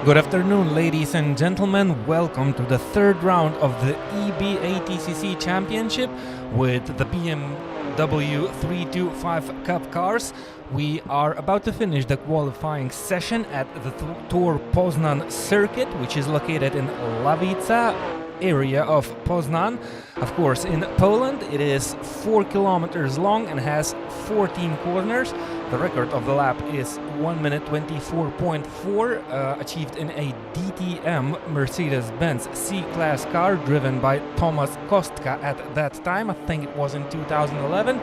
Good afternoon, ladies and gentlemen. Welcome to the third round of the E-BaTCC Championship with the BMW 325 Cup cars. We are about to finish the qualifying session at the Tor Poznan circuit, which is located in Lavica area of Poznan. Of course, in Poland, it is 4 kilometers long and has 14 corners. The record of the lap is 1 minute 24.4, achieved in a DTM Mercedes-Benz C-Class car driven by Thomas Kostka at that time. I think it was in 2011.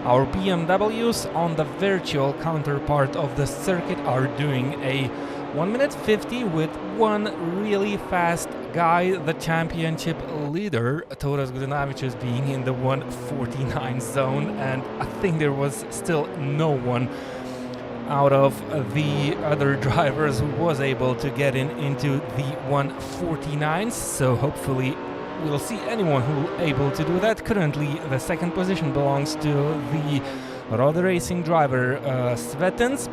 Our BMWs on the virtual counterpart of the circuit are doing a 1 minute 50 with one really fast guy, the championship leader, Tor Poznan, being in the 149 zone, and I think there was still no one out of the other drivers who was able to get into the 149s, so hopefully we'll see anyone who able to do that. Currently the second position belongs to the Road Racing driver Svetens.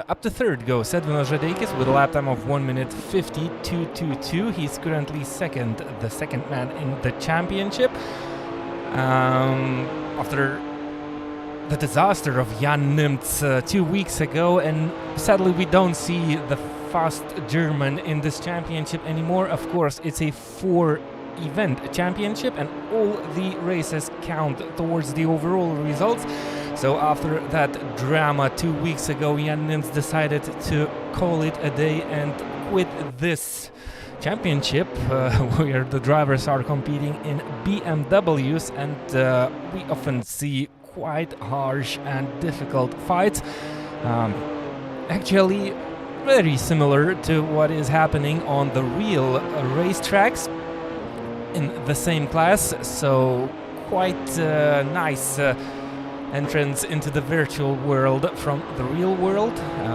Up to third goes Edvinas Žadeikis with a lap time of 1 minute 52.22. He's currently the second man in the championship. After the disaster of Jan Nimtz 2 weeks ago, and sadly we don't see the fast German in this championship anymore. Of course, it's a 4-event championship and all the races count towards the overall results. So after that drama 2 weeks ago, Jan Nimtz decided to call it a day and quit this championship where the drivers are competing in BMWs, and we often see quite harsh and difficult fights. Actually, very similar to what is happening on the real racetracks in the same class. So quite nice entrance into the virtual world from the real world.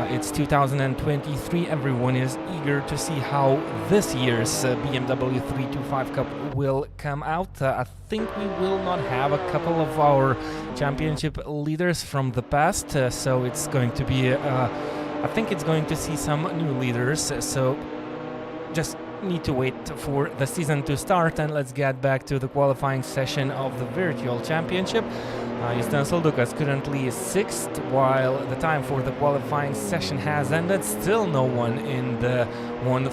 It's 2023. Everyone is eager to see how this year's BMW 325 Cup will come out. I think we will not have a couple of our championship leaders from the past, so it's going to be I think it's going to see some new leaders, so just need to wait for the season to start, and let's get back to the qualifying session of the virtual championship. Justin Soldukas currently is 6th, while the time for the qualifying session has ended. Still no one in the 1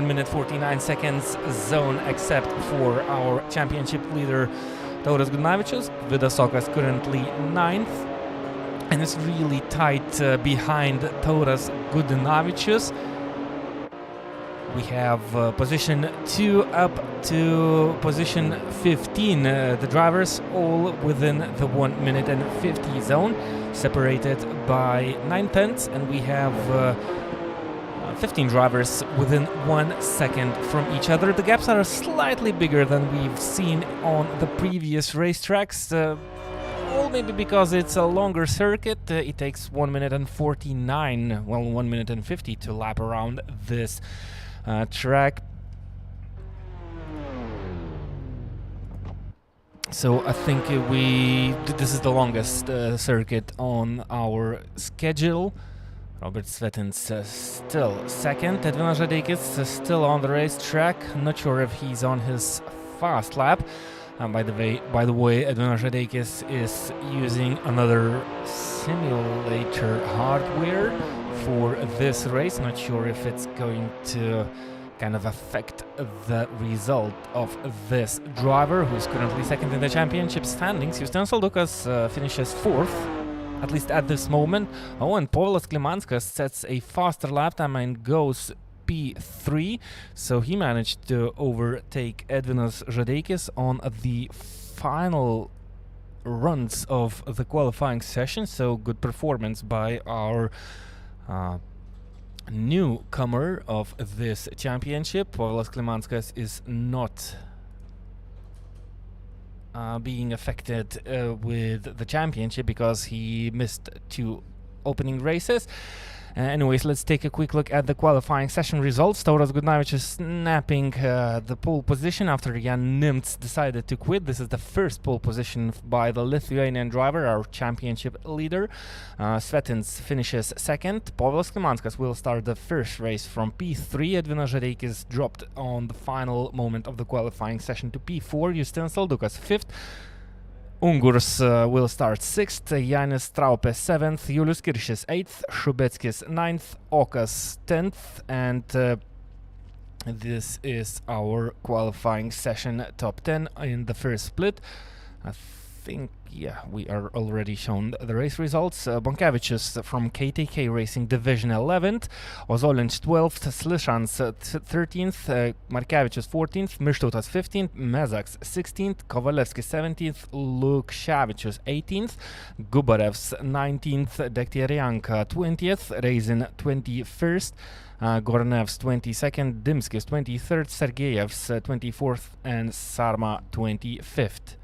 minute 49 seconds zone except for our championship leader Tauras Gudnavičius. Vidasokas currently 9th, and it's really tight behind Tauras Gudnavičius. We have position 2 up to position 15. The drivers all within the 1 minute and 50 zone, separated by 9 tenths, and we have 15 drivers within 1 second from each other. The gaps are slightly bigger than we've seen on the previous racetracks. Maybe because it's a longer circuit. It takes 1 minute and 49, well, 1 minute and 50 to lap around this track. So I think this is the longest circuit on our schedule. Robert Svetens still second. Edvinas Žadeikis still on the racetrack. Not sure if he's on his fast lap. By the way, Edvinas Žadeikis is using another simulator hardware for this race. Not sure if it's going to kind of affect the result of this driver, who's currently second in the championship standings. Justin Soldukas finishes 4th, at least at this moment. Oh, and Povilas Klimanskas sets a faster lap time and goes P3, so he managed to overtake Edvinas Žadeikis on the final runs of the qualifying session. So good performance by our newcomer of this championship. Povilas Klimanskas is not being affected with the championship because he missed 2 opening races. Anyways, let's take a quick look at the qualifying session results. Tauras Gudnavičius is snapping the pole position after Jan Nimts decided to quit. This is the first pole position by the Lithuanian driver, our championship leader. Svetins finishes second. Povilas Klimanskas will start the first race from P3. Edvinas Žadeikis dropped on the final moment of the qualifying session to P4. Justinas Saldukas fifth. Ungurs will start 6th, Janis Traupe 7th, Julius Kiršis 8th, Šubeckis 9th, Okas 10th, and this is our qualifying session top 10 in the first split. I think, yeah, we are already shown the race results. Bonkevičius from KTK Racing Division 11th, Ozolins 12th, Slishans 13th, Markevičius 14th, Mištautas 15th, Mezaks 16th, Kovalevskis 17th, Lukševičius 18th, Gubarevs 19th, Dektyerianka 20th, Reizin 21st, Gornevs 22nd, Dimskis 23rd, Sergeyevs 24th, and Sarma 25th.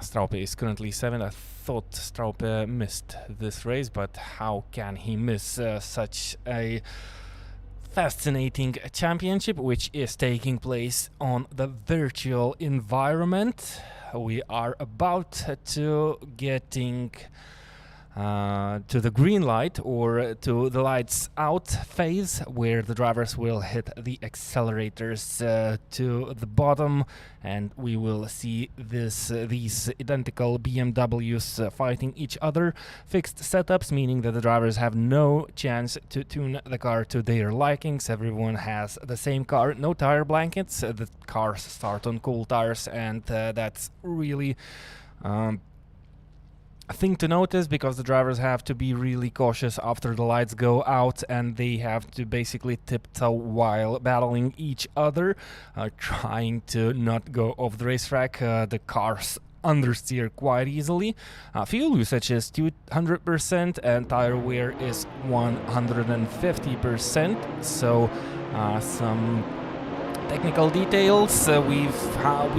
Straupe is currently 7th. I thought Straupe missed this race, but how can he miss such a fascinating championship, which is taking place on the virtual environment? We are about to getting to the green light, or to the lights out phase, where the drivers will hit the accelerators to the bottom, and we will see these identical BMWs fighting each other. Fixed setups, meaning that the drivers have no chance to tune the car to their likings. Everyone has the same car, no tire blankets. The cars start on cool tires, and that's really a thing to notice, because the drivers have to be really cautious after the lights go out, and they have to basically tiptoe while battling each other, trying to not go off the racetrack. The cars understeer quite easily. Fuel usage is 200% and tire wear is 150%, so some technical details. We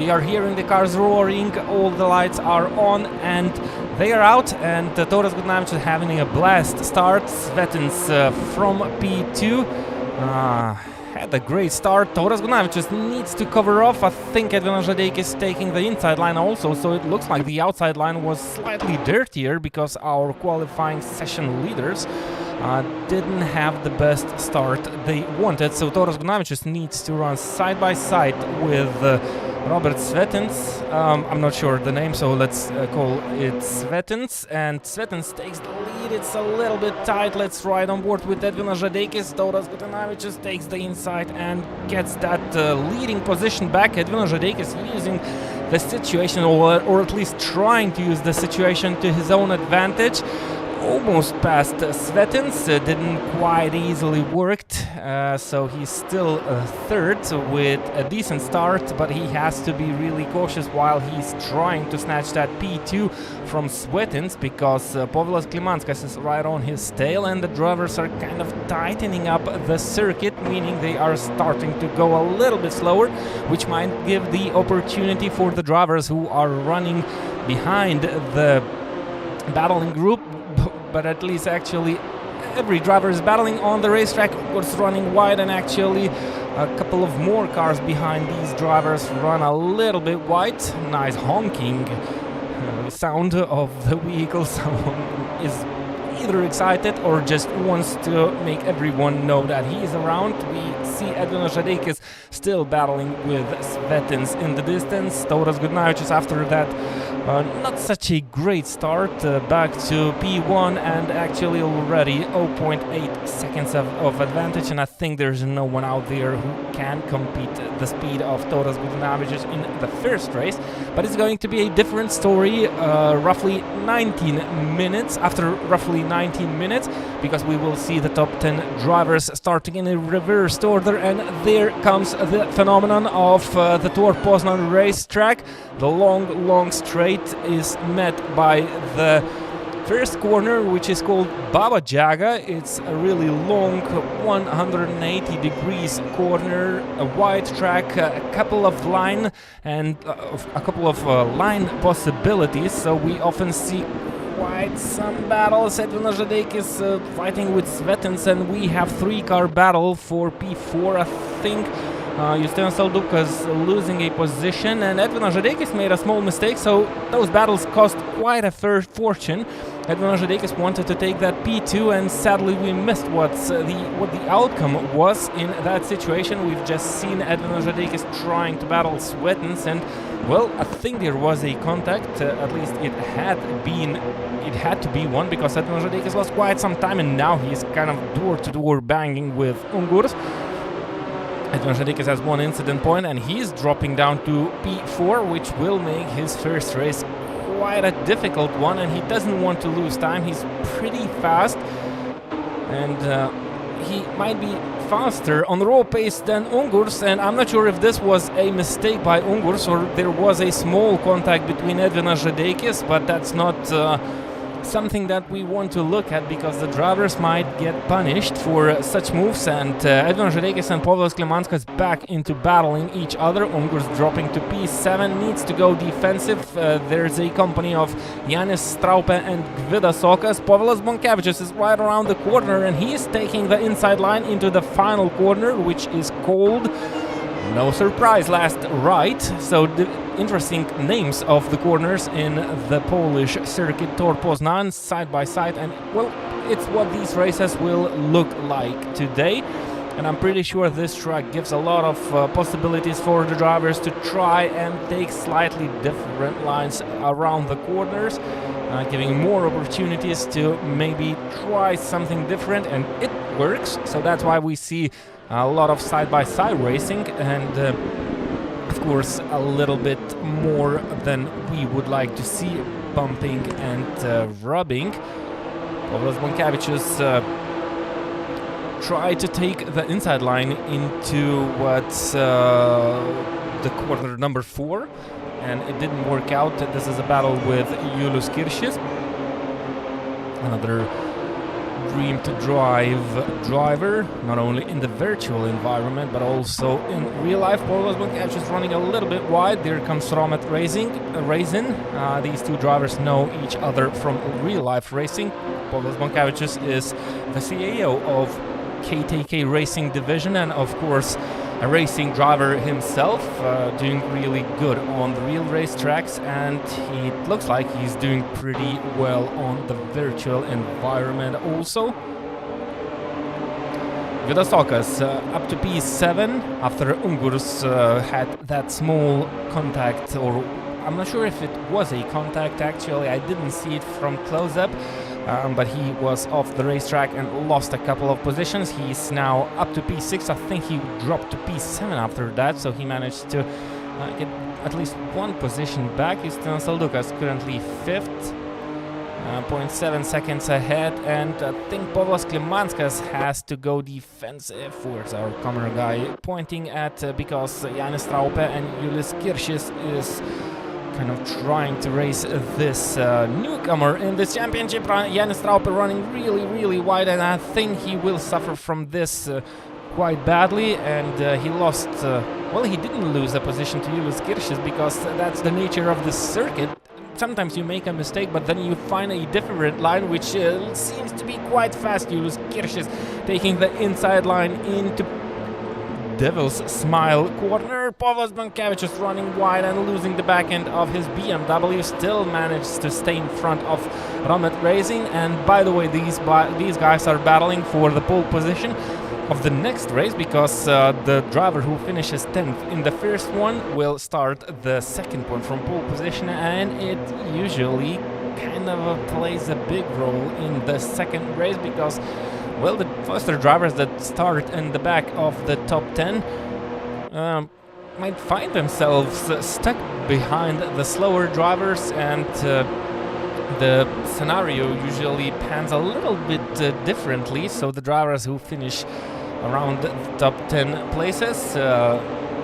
are hearing the cars roaring, all the lights are on and they are out, and Tauras Gudnavičius is having a blast start. Svetins from P2 had a great start. Tauras Gudnavičius needs to cover off. I think Edvinas Žadeikis is taking the inside line also, so it looks like the outside line was slightly dirtier, because our qualifying session leaders didn't have the best start they wanted. So Tauras Gudnavičius needs to run side by side with Robert Svetins. I'm not sure the name, so let's call it Svetins. And Svetins takes the lead. It's a little bit tight. Let's ride on board with Edvinas Žadeikis. Tauras Gudnavičius takes the inside and gets that leading position back. Edvinas Žadeikis using the situation, or at least trying to use the situation to his own advantage. Almost past Svetins, didn't quite easily worked, so he's still third with a decent start, but he has to be really cautious while he's trying to snatch that P2 from Svetins, because Povilas Klimanskas is right on his tail, and the drivers are kind of tightening up the circuit, meaning they are starting to go a little bit slower, which might give the opportunity for the drivers who are running behind the battling group. But at least actually every driver is battling on the racetrack, was running wide, and actually a couple of more cars behind these drivers run a little bit wide. Nice honking sound of the vehicle. Someone is either excited or just wants to make everyone know that he is around. We see Edvinas Žadeikis still battling with Svetins in the distance. Tauras Gudnavičius after that not such a great start, back to P1 and actually already 0.8 seconds of advantage, and I think there's no one out there who can compete the speed of Tauras Gudnavičius in the first race. But it's going to be a different story roughly 19 minutes, after roughly 19 minutes, because we will see the top 10 drivers starting in a reversed order, and there comes the phenomenon of the Tor Poznan racetrack. The long straight is met by the first corner, which is called Baba Jaga. It's a really long 180 degrees corner, a wide track, a couple of line possibilities, so we often see quite some battles. Edvinas Žadeikis fighting with Svetins, and we have 3-car battle for P4, I think. Justinas Saldukas losing a position, and Edvinas Žadeikis made a small mistake, so those battles cost quite a fortune. Edvinas Žadeikis wanted to take that P2, and sadly we missed what the outcome was in that situation. We've just seen Edvinas Žadeikis trying to battle Svetins, and well, I think there was a contact. At least it had to be one, because Edvinas Žadeikis lost quite some time, and now he's kind of door-to-door banging with Ungurs. Edvinas Žadeikis has one incident point, and he's dropping down to P4, which will make his first race quite a difficult one, and he doesn't want to lose time. He's pretty fast, and he might be faster on the raw pace than Ungurs, and I'm not sure if this was a mistake by Ungurs or there was a small contact between Edvinas Žadeikis, but that's not something that we want to look at, because the drivers might get punished for such moves. And Edvinas Žadeikis and Povilas Klimanskas back into battling each other. Ungurs dropping to P7, needs to go defensive. There's a company of Janis Straupe and Gvidas Sokas. Povilas Bonkevičius is right around the corner, and he is taking the inside line into the final corner, which is called, no surprise, last right. So the interesting names of the corners in the Polish circuit, Tor Poznan, side by side, and well, it's what these races will look like today. And I'm pretty sure this track gives a lot of possibilities for the drivers to try and take slightly different lines around the corners, giving more opportunities to maybe try something different, and it works. So that's why we see a lot of side-by-side racing, and of course a little bit more than we would like to see, bumping and rubbing. Povilas Bonkevičius tried to take the inside line into what's the corner number 4, and it didn't work out. This is a battle with Julius Kiršis, another Dream to Drive driver, not only in the virtual environment but also in real life. Povilas Bonkevičius is running a little bit wide. There comes Romet Racing. These two drivers know each other from real life racing. Povilas Bonkevičius is the CEO of KTK Racing Division, and of course a racing driver himself, doing really good on the real racetracks, and it looks like he's doing pretty well on the virtual environment also. Gvidas Sokas up to P7 after Ungurs had that small contact, or I'm not sure if it was a contact actually, I didn't see it from close up. But he was off the racetrack and lost a couple of positions. He's now up to P6. I think he dropped to P7 after that, so he managed to get at least one position back. Justinas Saldukas currently 5th, 0.7 seconds ahead, and I think Povilas Klimanskas has to go defensive. Where's our camera guy pointing at? Because Janis Straupe and Julius Kiršis is kind of trying to race this newcomer in this championship. Janis Straupe running really wide, and I think he will suffer from this quite badly, and he lost, well, he didn't lose a position to Julius Kiršis, because that's the nature of the circuit. Sometimes you make a mistake, but then you find a different line, which seems to be quite fast. Julius Kiršis taking the inside line into Devil's Smile corner. Povilas Bonkevičius running wide and losing the back end of his BMW, still managed to stay in front of Romet Racing. And by the way, these guys are battling for the pole position of the next race, because the driver who finishes 10th in the first one will start the second one from pole position, and it usually kind of plays a big role in the second race, because well, the faster drivers that start in the back of the top 10 might find themselves stuck behind the slower drivers, and the scenario usually pans a little bit differently. So the drivers who finish around the top 10 places,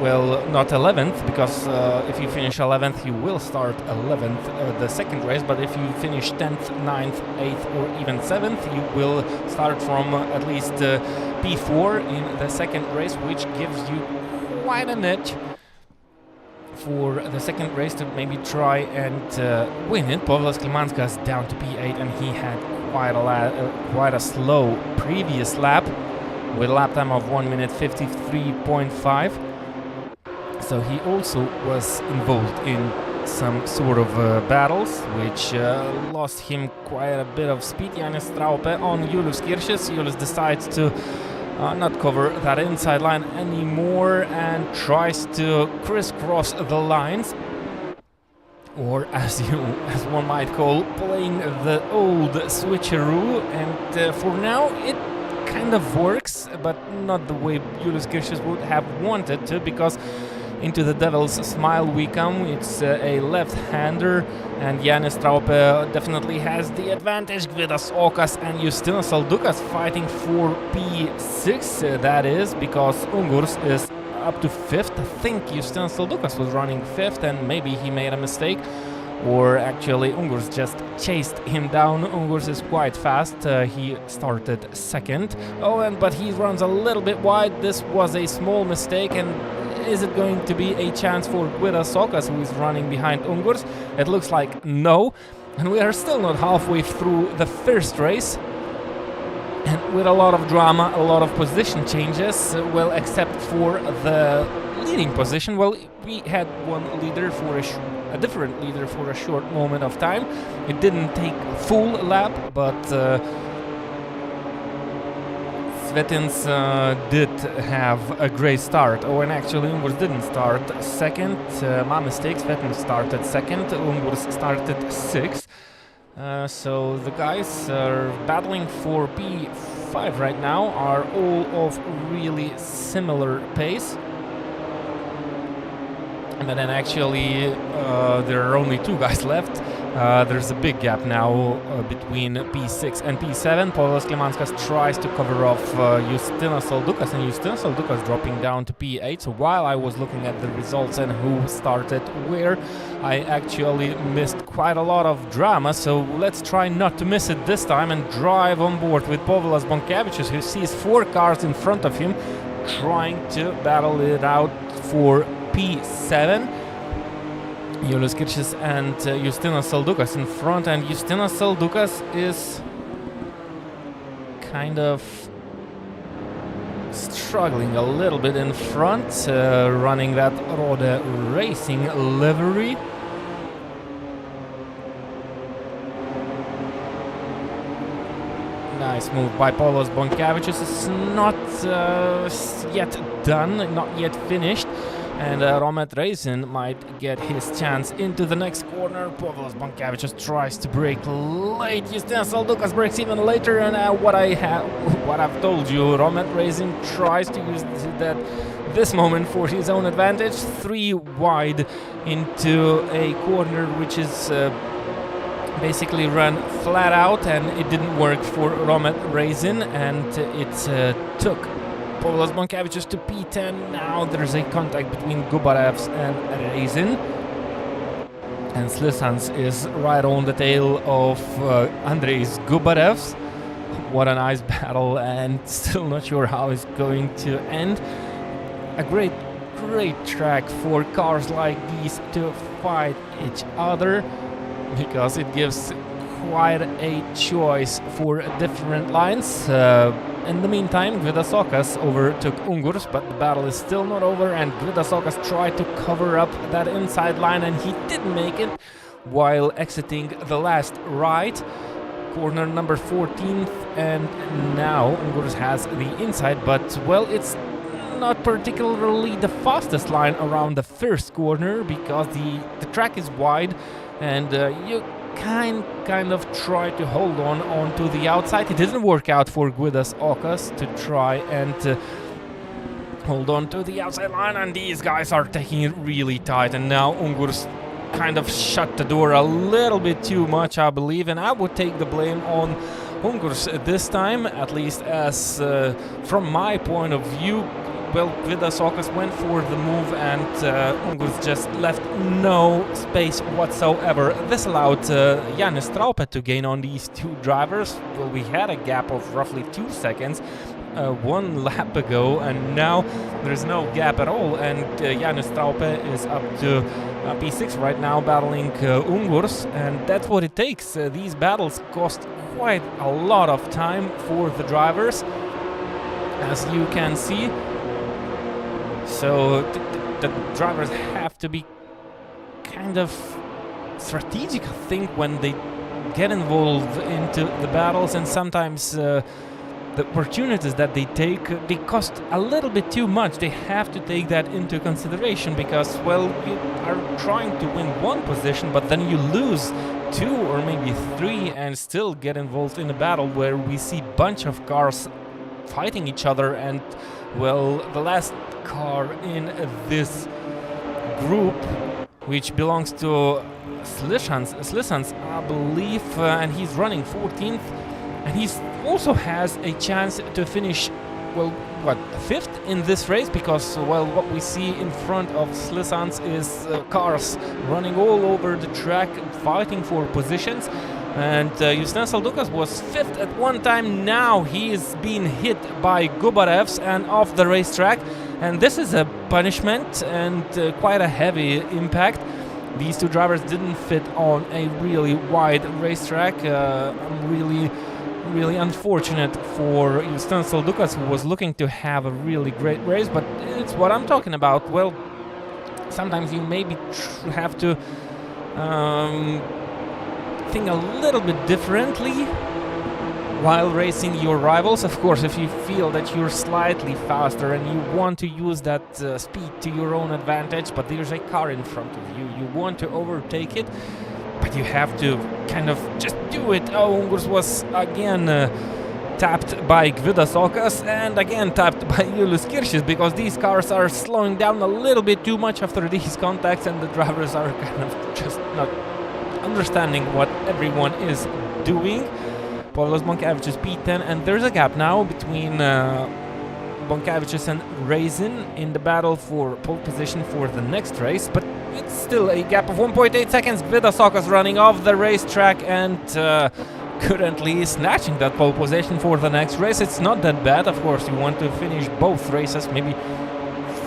well, not 11th, because if you finish 11th you will start 11th the second race, but if you finish 10th, 9th, 8th or even 7th, you will start from at least P4 in the second race, which gives you quite an edge for the second race to maybe try and win it. Povilas Klimanskas down to P8, and he had quite a slow previous lap with a lap time of 1 minute 53.5. So he also was involved in some sort of battles, which lost him quite a bit of speed. Janis Straupe on Julius Kirches. Julius decides to not cover that inside line anymore and tries to crisscross the lines, or as one might call, playing the old switcheroo. And for now it kind of works, but not the way Julius Kirches would have wanted to, because into the Devil's Smile we come. It's a left-hander, and Janis Straupe definitely has the advantage. Gvidas Okas and Justinas Saldukas fighting for P6, that is, because Ungurs is up to 5th. I think Justinas Saldukas was running 5th, and maybe he made a mistake, or actually Ungurs just chased him down. Ungurs is quite fast. He started 2nd. But he runs a little bit wide. This was a small mistake, and is it going to be a chance for Gvidas Okas, who is running behind Ungurs? It looks like no. And we are still not halfway through the first race. And with a lot of drama, a lot of position changes, well, except for the leading position. Well, we had one leader for a different leader for a short moment of time. It didn't take full lap, but Svetins did have a great start. And actually Ungurs didn't start 2nd. My mistake, Svetins started 2nd, Ungurs started 6th. So the guys are battling for P5 right now, are all of really similar pace. But then actually there are only 2 guys left. There's a big gap now between P6 and P7. Povilas Klimanskas tries to cover off Justinas Saldukas, and Justinas Saldukas dropping down to P8. So while I was looking at the results and who started where, I actually missed quite a lot of drama. So let's try not to miss it this time and drive on board with Povilas Bonkevicius, who sees 4 cars in front of him trying to battle it out for P7. Julius Kirches and Justinas Saldukas in front, and Justinas Saldukas is kind of struggling a little bit in front, running that Rode Racing livery. Nice move by Povilas Bonkevicius. It's not yet done, not yet finished. And Romet Reisin might get his chance into the next corner. Povilas Bonkevicius tries to brake late. Justinas Saldukas brakes even later. And what I've told you, Romet Reisin tries to use this moment for his own advantage. 3 wide into a corner which is basically run flat out, and it didn't work for Romet Reisin, and it took Povilas Bonkevicius to P10. Now there's a contact between Gubarevs and Reisin, and Slisans is right on the tail of Andreis Gubarevs. What a nice battle, and still not sure how it's going to end. A great track for cars like these to fight each other, because it gives quite a choice for different lines. In the meantime, Gvidas Okas overtook Ungurs, but the battle is still not over, and Gvidas Okas tried to cover up that inside line, and he didn't make it while exiting the last right. Corner number 14th, and now Ungurs has the inside, but well, it's not particularly the fastest line around the first corner, because the track is wide, and you kind of try to hold on to the outside. It didn't work out for Gvidas Okas to try and hold on to the outside line, and these guys are taking it really tight, and now Ungurs kind of shut the door a little bit too much, I believe, and I would take the blame on Ungurs this time, at least as from my point of view. Well, Gvidas Okas went for the move, and Ungurs just left no space whatsoever. This allowed Janis Straupe to gain on these 2 drivers. Well, we had a gap of roughly 2 seconds, one lap ago, and now there's no gap at all, and Janis Traupe is up to P6 right now, battling Ungurs, and that's what it takes. These battles cost quite a lot of time for the drivers, as you can see. So the drivers have to be kind of strategic, I think, when they get involved into the battles, and sometimes the opportunities that they take, they cost a little bit too much. They have to take that into consideration, because, well, you are trying to win one position, but then you lose 2 or maybe 3 and still get involved in a battle where we see a bunch of cars fighting each other. And, well, the last car in this group, which belongs to Slisans, I believe, and he's running 14th, and he also has a chance to finish, well, what, 5th in this race, because, well, what we see in front of Slisans is cars running all over the track, fighting for positions. And Justin Saldukas was 5th at one time. Now he is being hit by Gubarevs and off the racetrack, and this is a punishment and quite a heavy impact. These two drivers didn't fit on a really wide racetrack. I'm really unfortunate for Justin Saldukas, who was looking to have a really great race, but it's what I'm talking about. Well, sometimes you maybe have to think a little bit differently while racing your rivals. Of course, if you feel that you're slightly faster and you want to use that speed to your own advantage, but there's a car in front of you, you want to overtake it, but you have to kind of just do it. Oh, Ungurs was again tapped by Gvidas Okas and again tapped by Julius Kiršis, because these cars are slowing down a little bit too much after these contacts, and the drivers are kind of just not understanding what everyone is doing. Povilas Bonkevičius P10, and there's a gap now between Bonkevičius and Raisin in the battle for pole position for the next race, but it's still a gap of 1.8 seconds. Gvidas Okas running off the racetrack and currently snatching that pole position for the next race. It's not that bad. Of course, you want to finish both races, maybe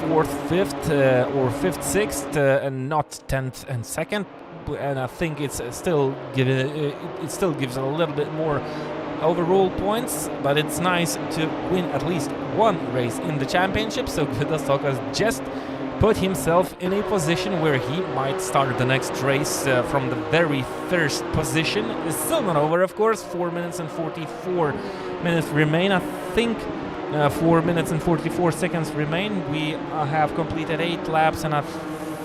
4th, 5th, or 5th, 6th, and not 10th and 2nd. And I think it still gives a little bit more overall points, but it's nice to win at least one race in the championship. So Gvidas Okas just put himself in a position where he might start the next race from the very first position. It's still not over, of course. 4 minutes and 44 minutes remain. I think 4 minutes and 44 seconds remain. We have completed 8 laps, and I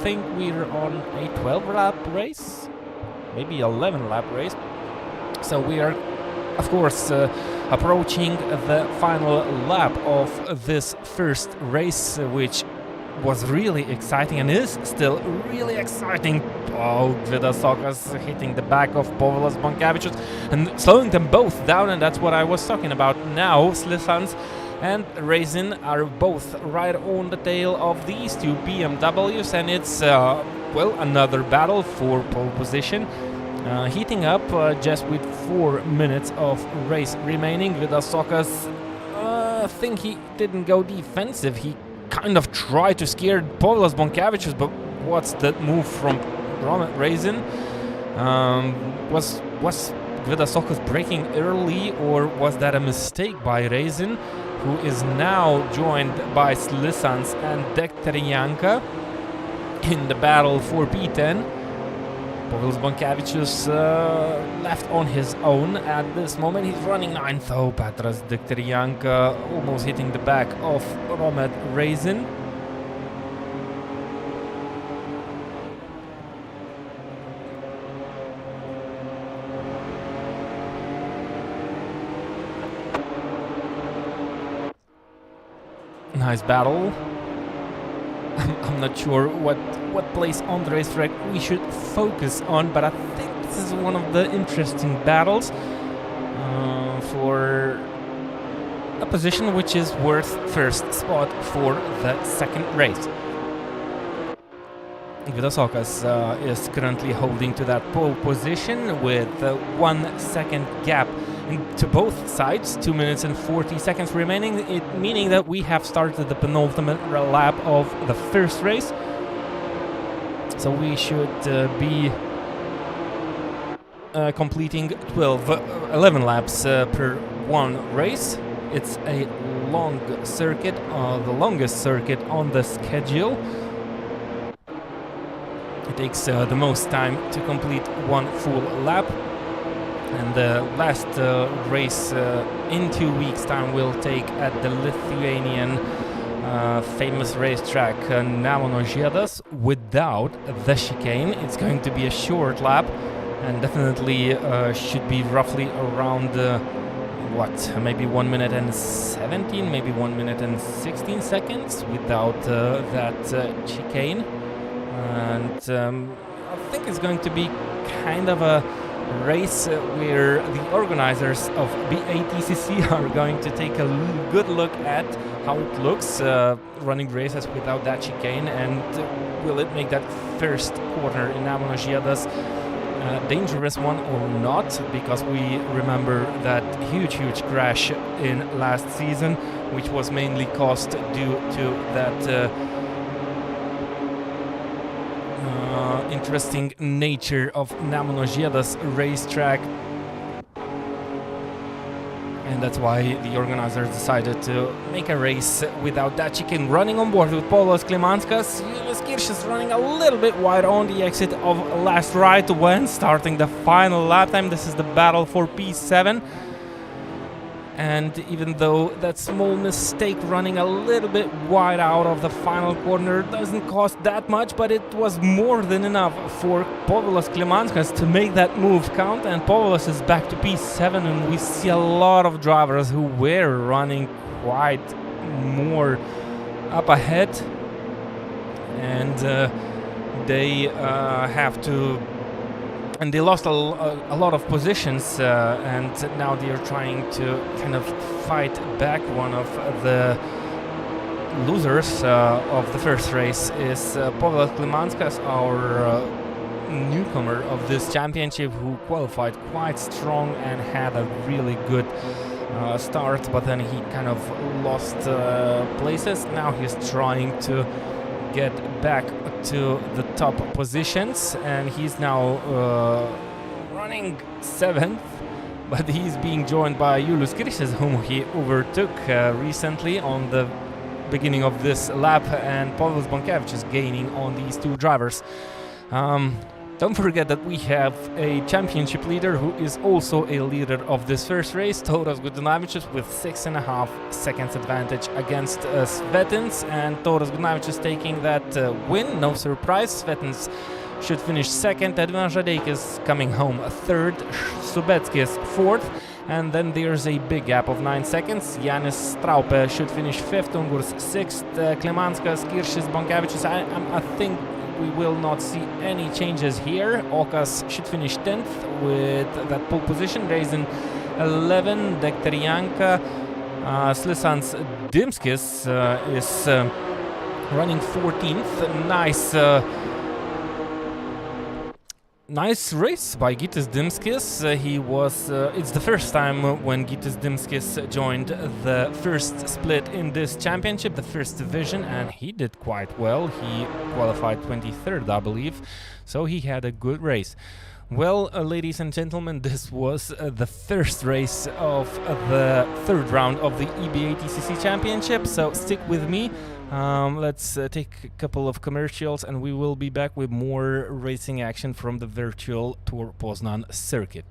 think we're on a 12-lap race, maybe 11-lap race. So we are, of course, approaching the final lap of this first race, which was really exciting and is still really exciting. Oh, Gvidas Okas hitting the back of Povilas Bonkevičius and slowing them both down, and that's what I was talking about. Now Slisans and Raisin are both right on the tail of these two BMWs, and it's well, another battle for pole position, heating up just with 4 minutes of race remaining. Gvidas Okas, I think he didn't go defensive. He kind of tried to scare Povilas Bonkevičius, but what's that move from Raisin? Was Gvidas Okas braking early, or was that a mistake by Raisin, who is now joined by Slisans and Dekterianka in the battle for P10. Povilas Bonkevičius left on his own at this moment. He's running 9th. Oh, Petras Dekterianka almost hitting the back of Romet Raisin. Nice battle. I'm not sure what place on the racetrack we should focus on, but I think this is one of the interesting battles for a position which is worth first spot for the second race. Gvidas Okas is currently holding to that pole position with 1 second gap to both sides. 2 minutes and 40 seconds remaining, meaning that we have started the penultimate lap of the first race. So we should be completing 11 laps per one race. It's a long circuit, the longest circuit on the schedule. It takes the most time to complete one full lap. And the last race in 2 weeks' time will take at the Lithuanian famous racetrack Nemuno Žiedas without the chicane. It's going to be a short lap and definitely should be roughly around maybe 1 minute and 17, maybe 1 minute and 16 seconds without that chicane. And I think it's going to be kind of a race where the organizers of BATCC are going to take a good look at how it looks running races without that chicane, and will it make that first corner in Nemuno Žiedas dangerous one or not, because we remember that huge crash in last season, which was mainly caused due to that interesting nature of Nemuno Žiedas racetrack, and that's why the organizers decided to make a race without that chicane. Running on board with Povilas Klimanskas, Julius Kiršis running a little bit wide on the exit of last right when starting the final lap time. This is the battle for P7. And even though that small mistake running a little bit wide out of the final corner doesn't cost that much, but it was more than enough for Povilas Klimanskas to make that move count, and Povilas is back to P7, and we see a lot of drivers who were running quite more up ahead, and they have to... And they lost a lot of positions, and now they are trying to kind of fight back. One of the losers of the first race is Povilas Klimanskas, our newcomer of this championship, who qualified quite strong and had a really good start, but then he kind of lost places. Now he's trying to get back to the top positions, and he's now running 7th, but he's being joined by Julius Kiršis, whom he overtook recently on the beginning of this lap, and Povilas Bonkevičius is gaining on these two drivers. Don't forget that we have a championship leader who is also a leader of this first race, Toras Gudinavičius, with 6.5 seconds advantage against Svetins, and Toras Gudinavičius taking that win, no surprise. Svetins should finish 2nd, Edvinas Žadeikis coming home 3rd, Subetskis 4th, and then there's a big gap of 9 seconds. Janis Straupe should finish 5th, Ungurs 6th, Klimanskas, Kiršis, Bonkevičius. I think we will not see any changes here. Okas should finish 10th with that pole position. Reizin 11, Dekterianka, Slisans Dimskis is running 14th. Nice race by Gytis Dimskis. He was. It's the first time when Gytis Dimskis joined the first split in this championship, the first division, and he did quite well. He qualified 23rd, I believe, so he had a good race. Well, ladies and gentlemen, this was the first race of the third round of the E-BaTCC Championship, so stick with me. Let's take a couple of commercials, and we will be back with more racing action from the virtual Tor Poznan circuit.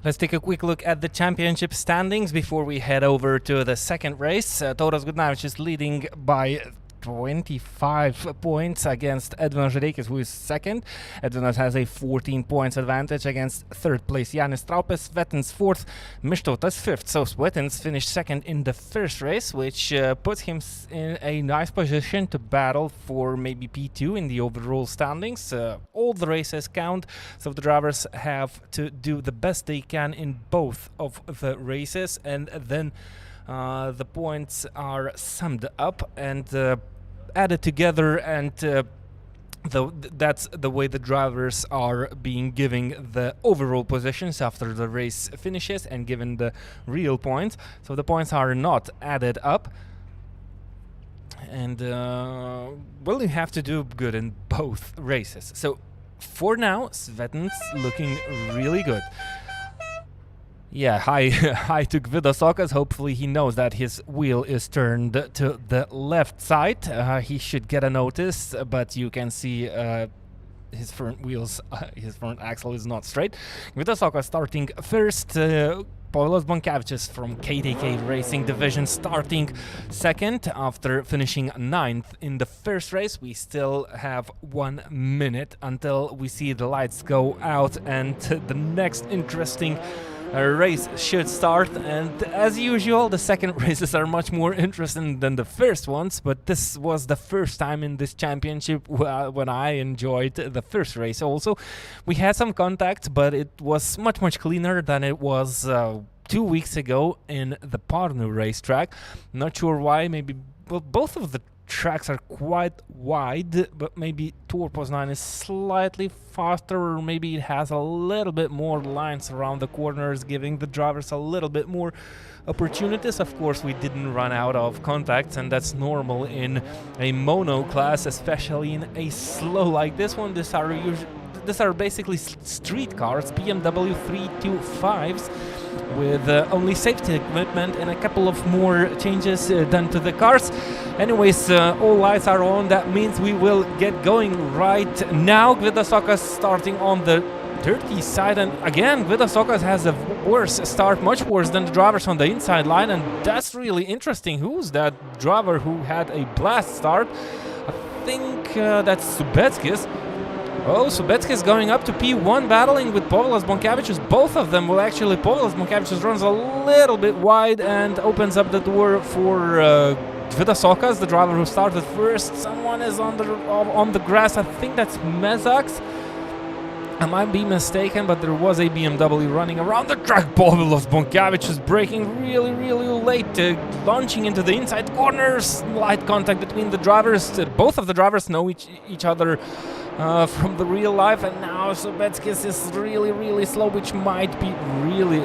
Let's take a quick look at the championship standings before we head over to the second race. Tor Poznan is leading by 25 points against Edvinas Žadeikis, who is second. Edvinas has a 14 points advantage against third place Jānis Straupes. Svetins fourth, Mištautas fifth. So Svetins finished second in the first race, which puts him in a nice position to battle for maybe P2 in the overall standings. All the races count, so the drivers have to do the best they can in both of the races, and then the points are summed up and added together, and that's the way the drivers are being given the overall positions after the race finishes and given the real points. So the points are not added up, and well, you have to do good in both races. So for now, Svetins looking really good. Yeah, hi to Gvidas Okas. Hopefully he knows that his wheel is turned to the left side. He should get a notice, but you can see his front wheels, his front axle is not straight. Gvidas Okas starting first. Povilas Bonkevičius from KTK Racing Division starting second after finishing 9th in the first race. We still have 1 minute until we see the lights go out and the next interesting race should start, and as usual the second races are much more interesting than the first ones, but this was the first time in this championship when I enjoyed the first race. Also, we had some contact, but it was much cleaner than it was 2 weeks ago in the Pärnu racetrack. Not sure why. Maybe, well, both of the tracks are quite wide, but maybe Tor Poznan is slightly faster, or maybe it has a little bit more lines around the corners, giving the drivers a little bit more opportunities. Of course, we didn't run out of contacts, and that's normal in a mono class, especially in a slow like this one. These are basically street cars, BMW 325s, with only safety equipment and a couple of more changes done to the cars. Anyways, all lights are on. That means we will get going right now. Gvidas Okas starting on the dirty side, and again Gvidas Okas has a worse start, much worse than the drivers on the inside line, and that's really interesting. Who's that driver who had a blast start? I think that's Subetskis. Oh, Subetskis going up to P1, battling with Povilas Bonkevičius. Both of them will actually, Povilas Bonkevičius runs a little bit wide and opens up the door for Gvidas Okas, the driver who started first. Someone is on the grass. I think that's Mezax. I might be mistaken, but there was a BMW running around the track. Povilas Bonkevičius braking really late, launching into the inside corners. Light contact between the drivers. Both of the drivers know each other from the real life, and now Subetskis is really slow, which might be really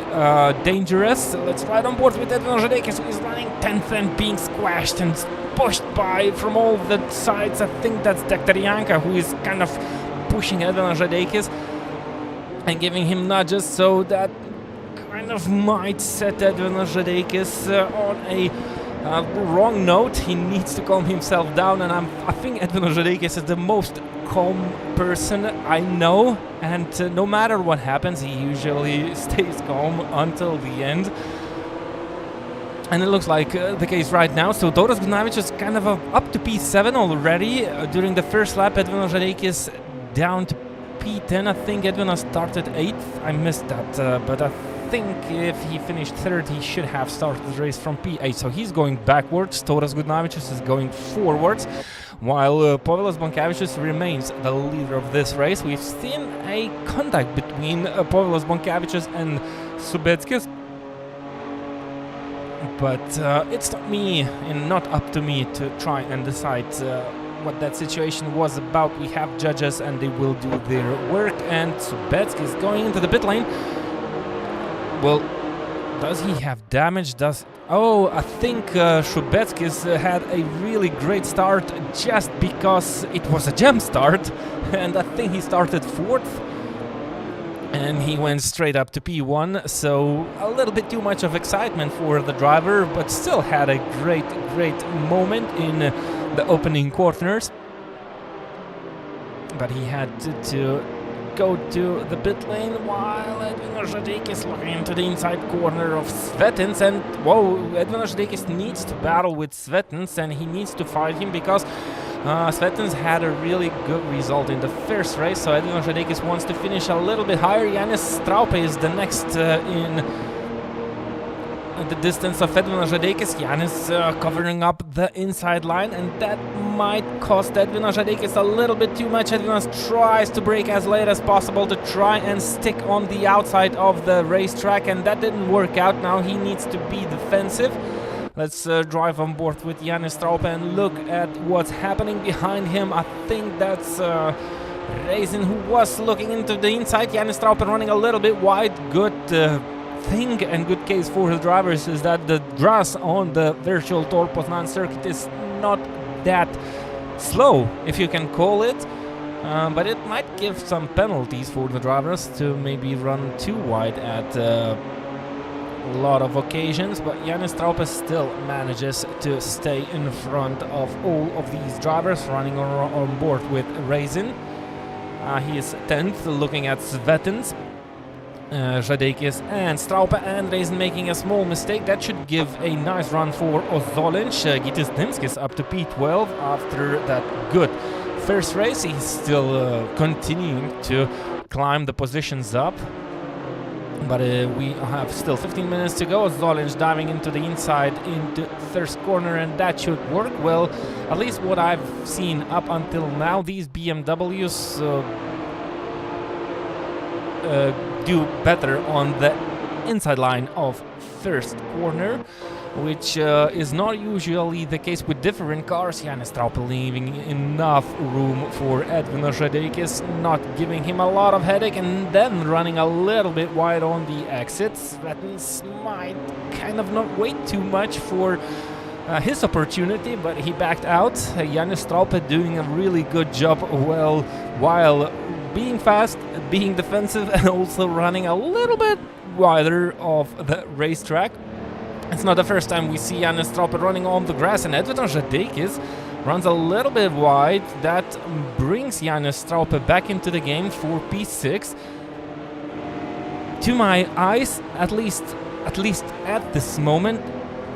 dangerous. Let's ride on board with Edvinas Žadeikis, who is running 10th and being squashed and pushed by from all the sides. I think that's Dekterianka, who is kind of pushing Edvinas Žadeikis and giving him nudges, so that kind of might set Edvinas Žadeikis on a wrong note. He needs to calm himself down, and I think Edvinas Žadeikis is the most calm person I know, and no matter what happens, he usually stays calm until the end. And it looks like the case right now. So Tor Poznan is kind of up to P7 already. During the first lap, Edvinas Žadeikis down to P10. I think Edvinas started 8th. I missed that, but I think if he finished 3rd, he should have started the race from P8. So he's going backwards. Tor Poznan is going forwards, while Povilas Bonkevičius remains the leader of this race. We've seen a contact between Povilas Bonkevičius and Subetskis, but it's not up to me to try and decide what that situation was about. We have judges, and they will do their work, and Subetskis is going into the pit lane. Well, does he have damage? Oh, I think Subetskis had a really great start just because it was a jump start, and I think he started 4th, and he went straight up to P1, so a little bit too much of excitement for the driver, but still had a great moment in the opening corners. But he had to go to the pit lane while Edwin Ožadeikis is looking into the inside corner of Svetins, and whoa, Edwin Ožadeikis needs to battle with Svetins and he needs to fight him because Svetins had a really good result in the first race, so Edwin Ožadeikis wants to finish a little bit higher. Janis Straupe is the next in the distance of Edwin Ožadeikis. Janis covering up the inside line, and that might cost Edwin Ožadeikis a little bit too much. Edwin tries to brake as late as possible to try and stick on the outside of the racetrack, and that didn't work out. Now he needs to be defensive. Let's drive on board with Janis Straupe and look at what's happening behind him. I think that's Raisin who was looking into the inside. Janis Straupe running a little bit wide. Good thing and good case for the drivers is that the grass on the virtual Tor Poznan circuit is not that slow, if you can call it, but it might give some penalties for the drivers to maybe run too wide at a lot of occasions, but Janis Straupe still manages to stay in front of all of these drivers running on board with Raisin. He is 10th, looking at Svetins, Ožadeikis and Straupe, and Raisin making a small mistake. That should give a nice run for Ozolin. Gytis Dimskis up to P12 after that good first race. He's still continuing to climb the positions up, but we have still 15 minutes to go. Ozolin diving into the inside into first corner, and that should work well. At least what I've seen up until now, these BMWs do better on the inside line of first corner, which is not usually the case with different cars. Janis Straupe leaving enough room for Edwin Ožadeikis, not giving him a lot of headache, and then running a little bit wide on the exits. Svetins might kind of not wait too much for his opportunity, but he backed out. Janis Straupe doing a really good job while being fast, being defensive, and also running a little bit wider of the racetrack. It's not the first time we see Janis Straupe running on the grass, and Edwin Ožadeikis runs a little bit wide. That brings Janis Straupe back into the game for P6. To my eyes, at least at this moment,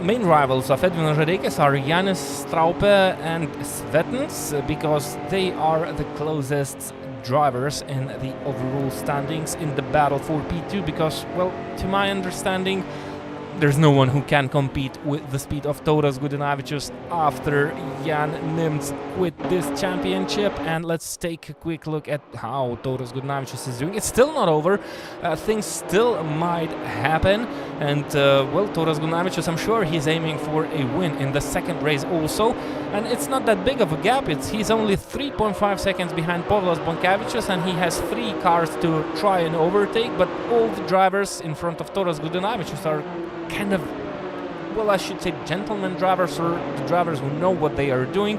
main rivals of Edwin Ožadeikis are Janis Straupe and Svetins, because they are the closest drivers in the overall standings in the battle for P2, because, well, to my understanding, there's no one who can compete with the speed of Tauras Gudinavičius after Jan Nimts quit this championship. And let's take a quick look at how Tauras Gudinavičius is doing. It's still not over. Things still might happen. And, well, Tauras Gudinavičius, I'm sure he's aiming for a win in the second race also. And it's not that big of a gap. He's only 3.5 seconds behind Pavlos Bonkevičius, and he has 3 cars to try and overtake. But all the drivers in front of Tauras Gudinavičius are kind of, well, I should say gentleman drivers, or the drivers who know what they are doing.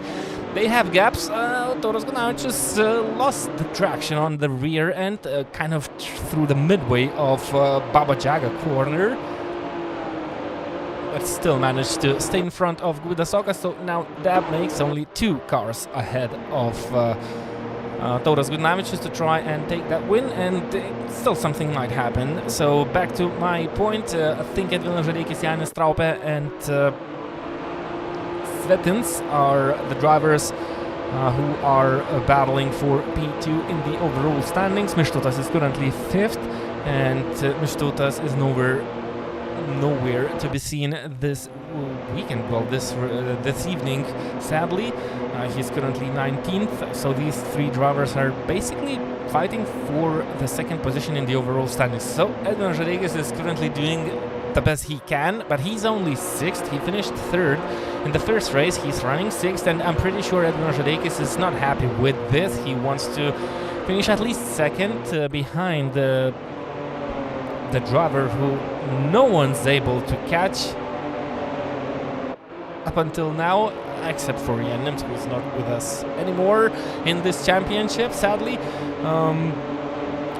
They have gaps. Tauras Gudinavičius lost the traction on the rear end, kind of through the midway of Baba Jaga corner, but still managed to stay in front of Gudasoka, so now that makes only 2 cars ahead of Tauras Gudinavičius to try and take that win, and still something might happen. So back to my point, I think Edwin Ožadeikis, Janis Straupe and Svetins are the drivers who are battling for P2 in the overall standings. Mištutas is currently 5th, and Mištutas is nowhere to be seen this weekend, well, this evening, sadly. He's currently 19th, so these 3 drivers are basically fighting for the second position in the overall standings. So Edwin Ožadeikis is currently doing the best he can, but he's only 6th. He finished 3rd in the first race. He's running 6th, and I'm pretty sure Edwin Ožadeikis is not happy with this. He wants to finish at least 2nd behind the driver who no one's able to catch up until now, except for Jan Nimts, who is not with us anymore in this championship, sadly.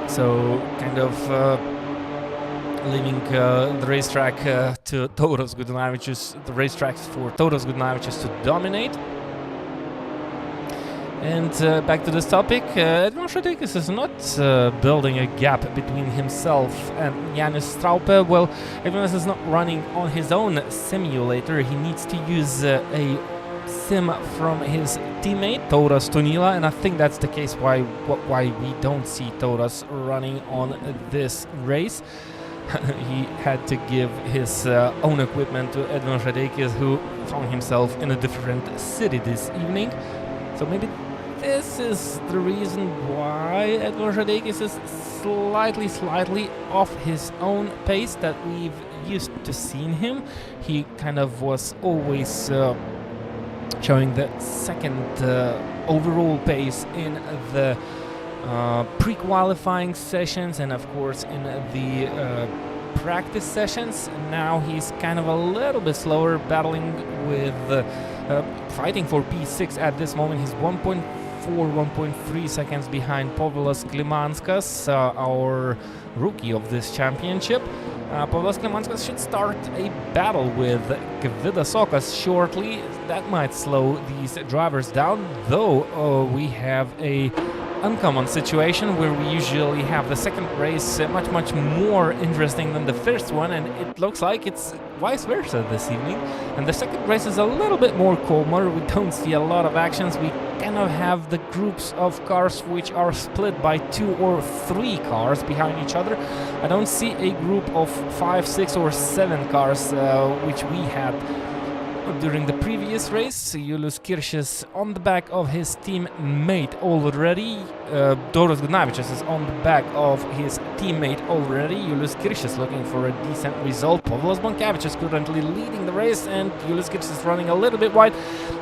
So kind of leaving the racetrack to Tauras Gudinavičius, the racetracks for Tauras Gudinavičius to dominate. And back to this topic, Edvin Šadekis is not building a gap between himself and Jānis Straupe. Well, Edvin is not running on his own simulator. He needs to use a sim from his teammate Tauras Tunila, and I think that's the case why we don't see Tauras running on this race. He had to give his own equipment to Edvin Šadekis, who found himself in a different city this evening. So maybe this is the reason why Edvin Šadekis is slightly off his own pace that we've used to seeing him. He kind of was always showing the second overall pace in the pre-qualifying sessions and of course in the practice sessions. Now he's kind of a little bit slower, battling with fighting for P6 at this moment. He's 1.3 seconds behind Povilas Klimanskas, our rookie of this championship. Povilas Klimanskas should start a battle with Gvidas Sokas shortly. That might slow these drivers down, though we have a uncommon situation where we usually have the second race much more interesting than the first one, and it looks like it's vice versa this evening. And the second race is a little bit more calmer. We don't see a lot of actions. We kind of have the groups of cars which are split by 2 or 3 cars behind each other. I don't see a group of 5, 6 or 7 cars which we had during the previous race. Julius Kiršis on the back of his teammate already. Doros Gudnavičius is on the back of his teammate already. Julius Kiršis looking for a decent result. Povilas Bonkevičius currently leading the race, and Julius Kiršis is running a little bit wide.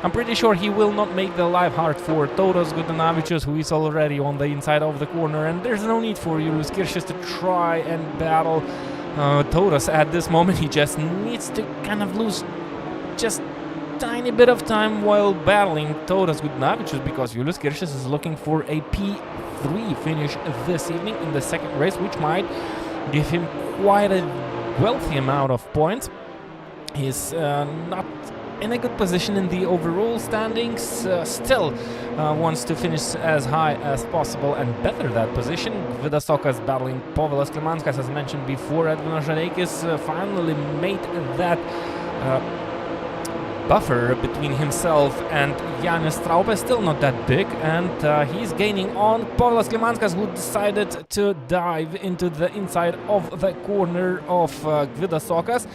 I'm pretty sure he will not make the life hard for Doros Gudnavičius, who is already on the inside of the corner, and there's no need for Julius Kiršis to try and battle Doros at this moment. He just needs to kind of lose just tiny bit of time while battling Tauras Gudnavičius, because Julius Kiršis is looking for a P3 finish this evening in the second race, which might give him quite a wealthy amount of points. He's not in a good position in the overall standings, still wants to finish as high as possible and better that position. Gvidas Sokas battling Povilas Klimanskas, as mentioned before. Edvin Šadekis finally made that buffer between himself and Jānis Straupe, still not that big, and he's gaining on Povilas Klimanskas, who decided to dive into the inside of the corner of Gvidas Sokas.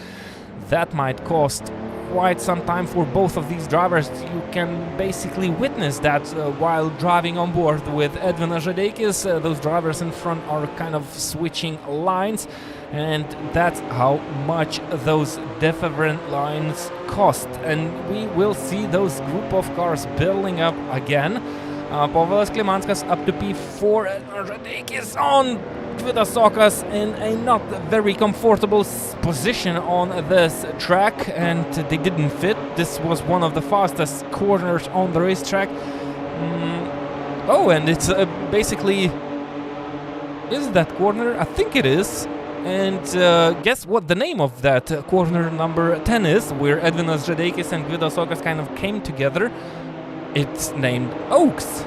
That might cost quite some time for both of these drivers. You can basically witness that while driving on board with Edvin Šadekis. Those drivers in front are kind of switching lines, and that's how much those different lines cost. And we will see those group of cars building up again. Povilas Klimanskas up to P4, Edvin Šadekis on Gvidas Sokas in a not very comfortable position on this track, and they didn't fit. This was one of the fastest corners on the racetrack. Oh, and it's basically... Is that corner? I think it is. And guess what the name of that corner number 10 is, where Edvin Šadekis and Gvidas Sokas kind of came together. It's named Oaks.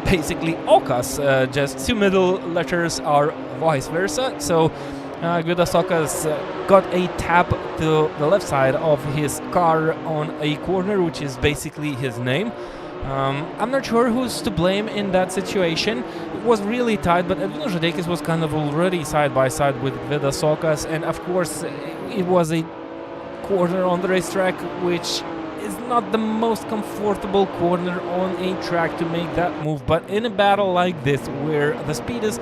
Basically Okas, just 2 middle letters are vice versa. So Gvidas Sokas got a tap to the left side of his car on a corner, which is basically his name. I'm not sure who's to blame in that situation. It was really tight, but Edvin Šadekis was kind of already side by side with Gvidas Sokas, and of course it was a corner on the racetrack which is not the most comfortable corner on a track to make that move. But in a battle like this, where the speed is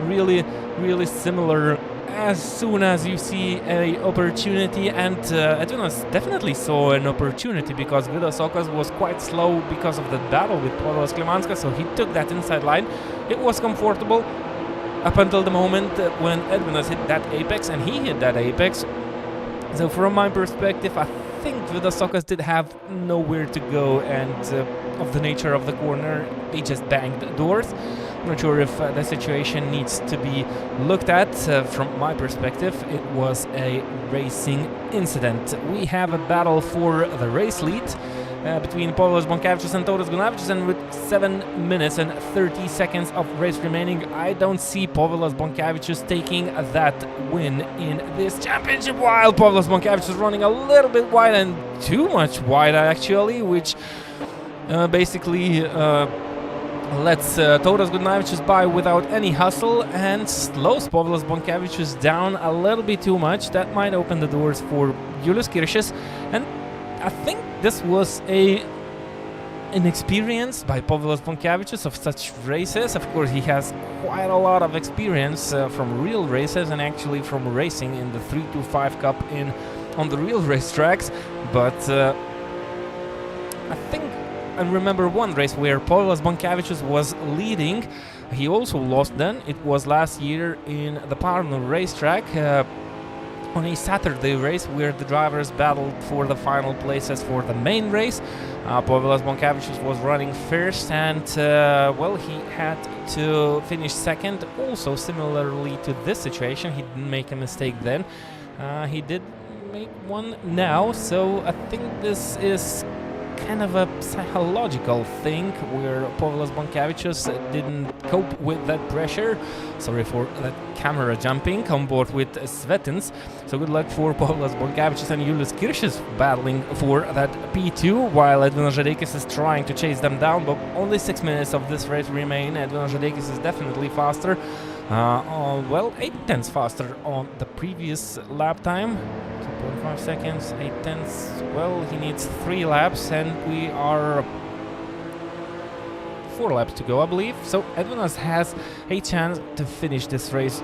really similar, as soon as you see an opportunity, and Edvin definitely saw an opportunity, because Gvidas Sokas was quite slow because of the battle with Povilas Klimanskas, so he took that inside line. It was comfortable up until the moment when Edvin hit that apex, and he hit that apex. So from my perspective, I think Gvidas Sokas did have nowhere to go, and of the nature of the corner, they just banged doors. I'm not sure if the situation needs to be looked at. From my perspective, it was a racing incident. We have a battle for the race lead. between Povilas Bonkevičius and Toras Gunavičius, and with 7 minutes and 30 seconds of race remaining, I don't see Povilas Bonkevičius taking that win in this championship, while Povilas Bonkevičius is running a little bit wide, and too much wide actually, which basically lets Toras Gunavičius by without any hustle and slows Povilas Bonkevičius down a little bit too much. That might open the doors for Julius Kiršis, and I think this was an experience by Povilas Bonkevičius of such races. Of course, he has quite a lot of experience from real races and actually from racing in the 325 Cup on the real racetracks. But I think I remember one race where Povilas Bonkevičius was leading. He also lost then. It was last year in the Parno racetrack. On a Saturday race where the drivers battled for the final places for the main race. Povilas Bonkevičius was running first, and well, he had to finish second. Also, similarly to this situation, he didn't make a mistake then. He did make one now, so I think this is kind of a psychological thing where Povilas Bonkevičius didn't cope with that pressure. Sorry for that camera jumping on board with Svetins. So good luck for Povilas Bonkevičius and Julius Kiršis battling for that P2, while Edvinas Žadeikis is trying to chase them down, but only 6 minutes of this race remain. Edvinas Žadeikis is definitely faster. Well, 8/10 faster on the previous lap time. 2.5 seconds, 8/10. Well, he needs 3 laps, and we are 4 laps to go, I believe. So Edvinas has a chance to finish this race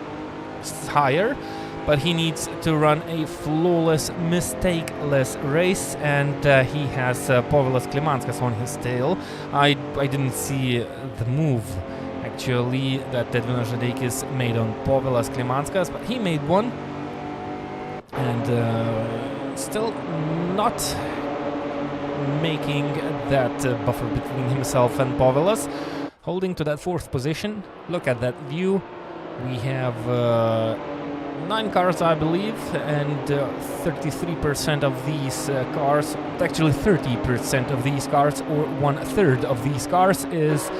higher, but he needs to run a flawless, mistake-less race, and he has Povilas Klimanskas on his tail. I didn't see the move actually that Edvinas Žadeikis made on Povilas Klimanskas, but he made one, and still not making that buffer between himself and Povilas, holding to that 4th position. Look at that view. We have 9 cars, I believe, and 33% of these cars, actually 30% of these cars, or 1/3 of these cars, is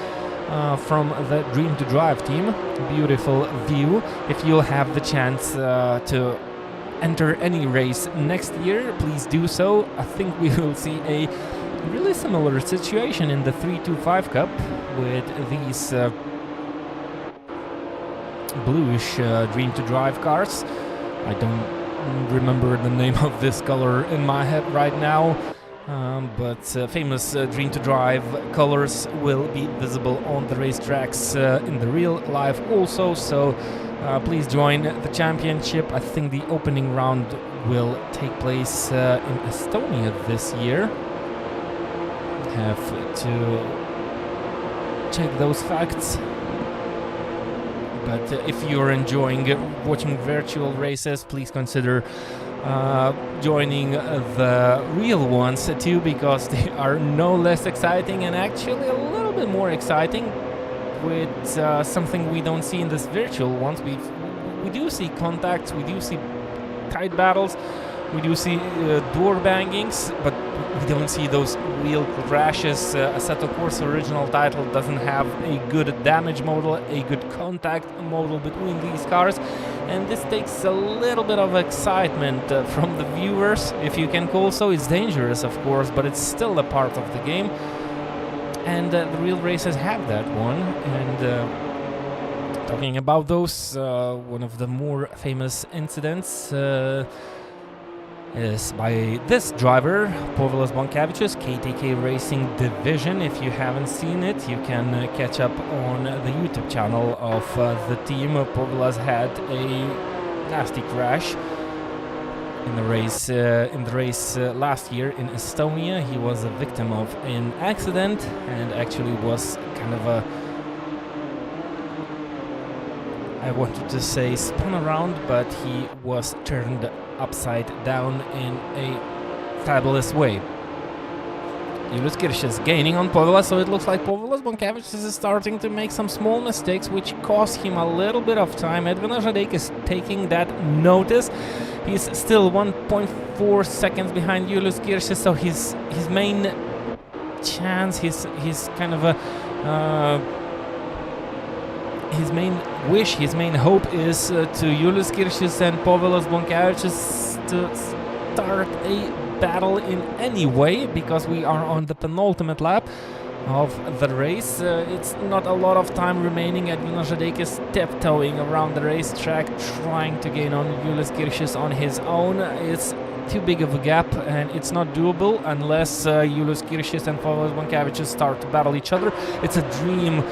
from the Dream to Drive team. Beautiful view. If you'll have the chance to enter any race next year, please do so. I think we will see a really similar situation in the 325 Cup with these bluish Dream to Drive cars. I don't remember the name of this color in my head right now, but famous Dream to Drive colors will be visible on the racetracks in the real life also, so please join the championship. I think the opening round will take place in Estonia this year. Have to check those facts. But if you're enjoying watching virtual races, please consider joining the real ones too, because they are no less exciting and actually a little bit more exciting with something we don't see in this virtual ones. We do see contacts, we do see tight battles, we do see door bangings, but we don't see those real crashes. Assetto Corsa original title doesn't have a good damage model, a good contact model between these cars, and this takes a little bit of excitement from the viewers, if you can call so. It's dangerous, of course, but it's still a part of the game, and the real races have that one. And talking about those, one of the more famous incidents is by this driver, Povilas Bonkevičius, KTK Racing Division. If you haven't seen it, you can catch up on the YouTube channel of the team. Povilas had a nasty crash in the race last year in Estonia. He was a victim of an accident and actually was kind of a, I wanted to say spun around, but he was turned upside down in a fabulous way. Julius Kiršis gaining on Povilas, so it looks like Povilas Bonkevičius is starting to make some small mistakes, which cost him a little bit of time. Edvinas Žadeikis is taking that notice. He's still 1.4 seconds behind Julius Kiršis, so his main chance. His kind of a his main wish, his main hope is to Julius Kiršis and Povilas Bonkevičius to start a battle in any way, because we are on the penultimate lap of the race. It's not a lot of time remaining. Edvinas Žadeikis tiptoeing around the racetrack, trying to gain on Julius Kiršis on his own. It's too big of a gap, and it's not doable unless Julius Kiršis and Povilas Bonkevičius start to battle each other. It's a dream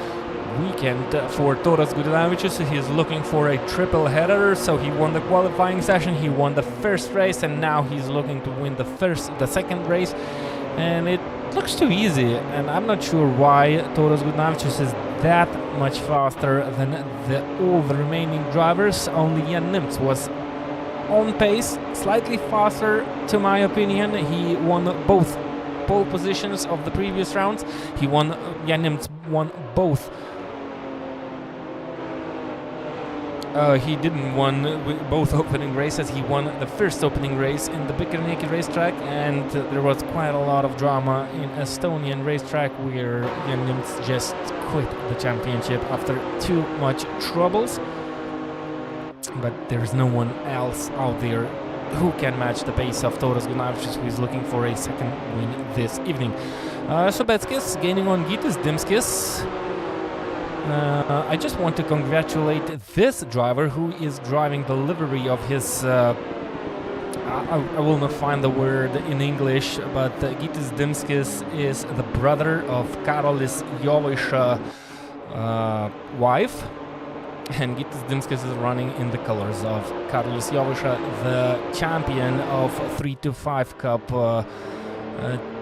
weekend for Toras Gudinavičius. He's looking for a triple header, so he won the qualifying session, he won the first race, and now he's looking to win the second race, and it looks too easy, and I'm not sure why Toras Gudinavičius is that much faster than all the remaining drivers. Only Jan Nimts was on pace, slightly faster to my opinion. He won both pole positions of the previous rounds. Jan Nimts won both. He didn't won both opening races. He won the first opening race in the Bikernieki racetrack, and there was quite a lot of drama in Estonian racetrack where Jan Nimts just quit the championship after too much troubles. But there's no one else out there who can match the pace of Toras Gudinavičius, who is looking for a second win this evening. Subeckis gaining on Gytis Dimskis. I just want to congratulate this driver who is driving the livery of his I will not find the word in English, but Gytis Dimskis is the brother of Karolis Jovaiša wife, and Gytis Dimskis is running in the colors of Karolis Jovaiša, the champion of 325 Cup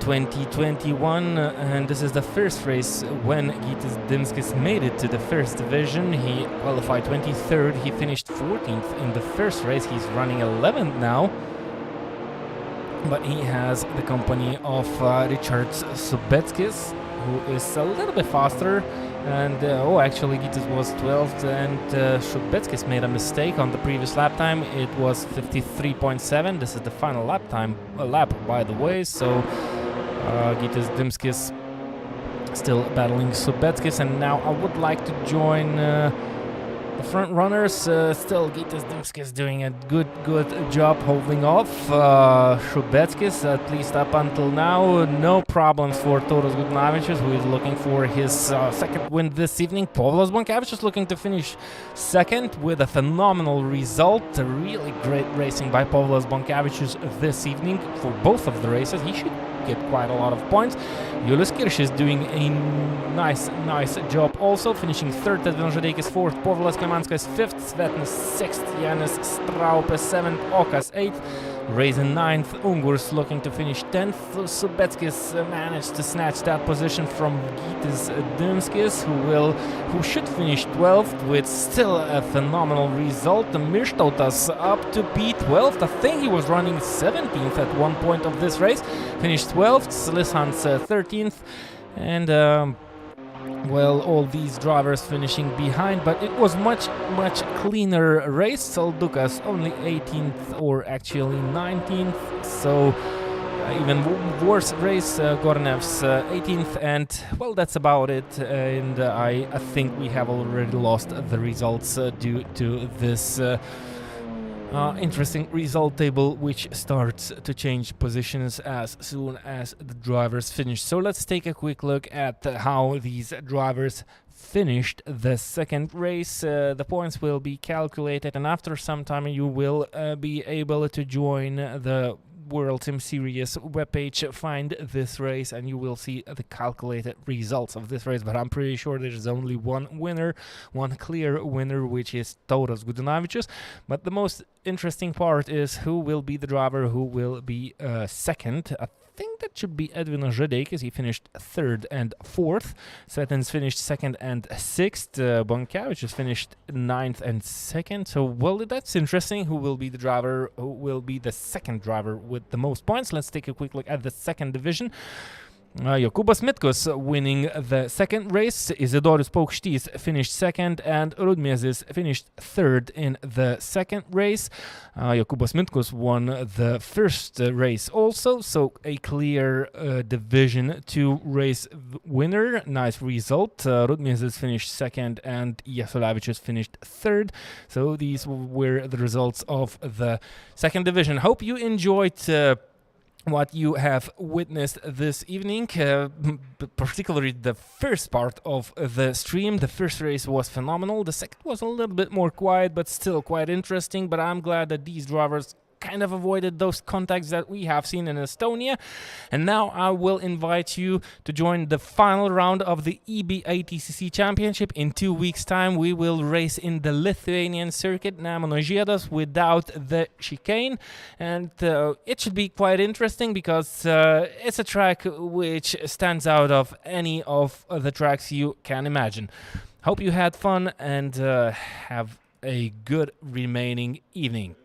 2021, and this is the first race when Gytis Dimskis made it to the first division. He qualified 23rd, he finished 14th in the first race. He's running 11th now, but he has the company of Richard Subeckis, who is a little bit faster. And actually Gytis was 12th, and Subeckis made a mistake on the previous lap time. It was 53.7. This is the final lap by the way, so Gytis Dimskis still battling Subeckis, and now I would like to join the front runners. Still Gytis Dimskis doing a good job holding off Subeckis, at least up until now. No problems for Toras Gudinavičius, who is looking for his second win this evening. Povilas Bonkevičius looking to finish second with a phenomenal result. Really great racing by Povilas Bonkevičius this evening for both of the races. He should get quite a lot of points. Julius Kiršis is doing a nice job also, finishing third, Edvinas Žadeikis fourth, Povilas Kamanskas fifth, Svetnis sixth, Janis Straupė seventh, Okas eighth, Raisin ninth, Ungurs looking to finish 10th. Subeckis managed to snatch that position from Gytis Dimskis, who should finish 12th with still a phenomenal result. Mirštautas up to P12th. I think he was running 17th at one point of this race. Finished 12th. Slishans 13th. And all these drivers finishing behind, but it was much cleaner race. Saldukas only 18th, or actually 19th, so even worse race. Gornev's 18th, and that's about it. And I think we have already lost the results due to this interesting result table, which starts to change positions as soon as the drivers finish. So let's take a quick look at how these drivers finished the second race. The points will be calculated, and after some time you will be able to join the World Sim Series webpage, find this race, and you will see the calculated results of this race. But I'm pretty sure there's only one winner, one clear winner, which is Toras Gudinavičius. But the most interesting part is who will be the driver who will be second. I think that should be Edvinas Žadeikis. He finished third and fourth. Svetins finished second and sixth. Bonkevičius finished ninth and second. So, that's interesting. Who will be the driver? Who will be the second driver with the most points? Let's take a quick look at the second division. Jokūbas Mitkus winning the second race. Izidorius Paukštys finished second, and Rudmiezis finished third in the second race. Jokūbas Mitkus won the first race also, so a clear Division 2 race winner. Nice result. Rudmiezis finished second, and Jasulavičius finished third. So these were the results of the second division. Hope you enjoyed what you have witnessed this evening, particularly the first part of the stream. The first race was phenomenal. The second was a little bit more quiet, but still quite interesting. But I'm glad that these drivers kind of avoided those contacts that we have seen in Estonia. And now I will invite you to join the final round of the E-BaTCC Championship. In 2 weeks' time, we will race in the Lithuanian circuit, Nemuno Žiedas, without the chicane. And it should be quite interesting because it's a track which stands out of any of the tracks you can imagine. Hope you had fun and have a good remaining evening.